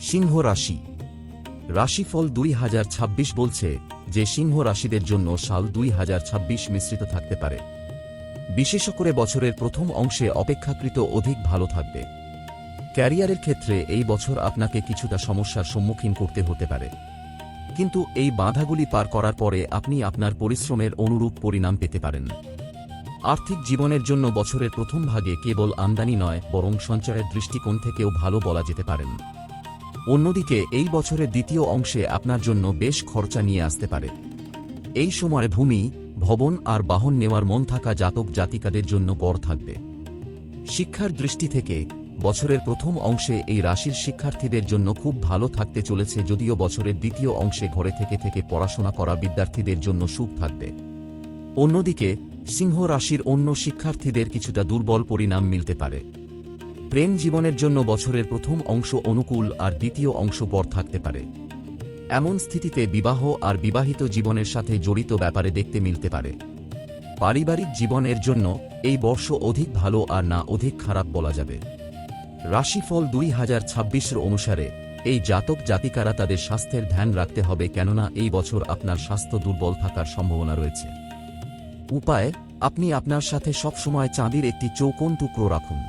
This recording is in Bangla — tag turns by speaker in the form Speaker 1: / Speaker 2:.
Speaker 1: সিংহ রাশি রাশিফল 2026 বলছে যে সিংহ রাশিদের জন্য সাল 2026 মিশ্রিত থাকতে পারে। বিশেষ করে বছরের প্রথম অংশে অপেক্ষাকৃত অধিক ভালো থাকবে। ক্যারিয়ারের ক্ষেত্রে এই বছর আপনাকে কিছুটা সমস্যার সম্মুখীন করতে হতে পারে, কিন্তু এই বাধাগুলি পার করার পরে আপনি আপনার পরিশ্রমের অনুরূপ পরিণাম পেতে পারেন। আর্থিক জীবনের জন্য বছরের প্রথম ভাগে কেবল আমদানি নয়, বরং সঞ্চয়ের দৃষ্টিকোণ থেকেও ভালো বলা যেতে পারেন। অন্যদিকে এই বছরের দ্বিতীয় অংশে আপনার জন্য বেশ খরচা নিয়ে আসতে পারে। এই সময় ভূমি, ভবন আর বাহন নেওয়ার মন থাকা জাতক জাতিকাদের জন্য বর থাকবে। শিক্ষার দৃষ্টি থেকে বছরের প্রথম অংশে এই রাশির শিক্ষার্থীদের জন্য খুব ভালো থাকতে চলেছে, যদিও বছরের দ্বিতীয় অংশে ঘরে থেকে পড়াশোনা করা বিদ্যার্থীদের জন্য সুখ থাকবে। অন্যদিকে সিংহ রাশির অন্য শিক্ষার্থীদের কিছুটা দুর্বল পরিণাম মিলতে পারে। প্রেম জীবনের জন্য বছরের প্রথম অংশ অনুকূল আর দ্বিতীয় অংশ বর থাকতে পারে। এমন স্থিতিতে বিবাহ আর বিবাহিত জীবনের সাথে জড়িত ব্যাপারে দেখতে মিলতে পারে। পারিবারিক জীবনের জন্য এই বর্ষ অধিক ভালো আর না অধিক খারাপ বলা যাবে। রাশিফল 2026 অনুসারে এই জাতক জাতিকারা তাদের স্বাস্থ্যের ধ্যান রাখতে হবে, কেননা এই বছর আপনার স্বাস্থ্য দুর্বল থাকার সম্ভাবনা রয়েছে। উপায়: আপনি আপনার সাথে সবসময় চাঁদির একটি চৌকোন টুকরো রাখুন।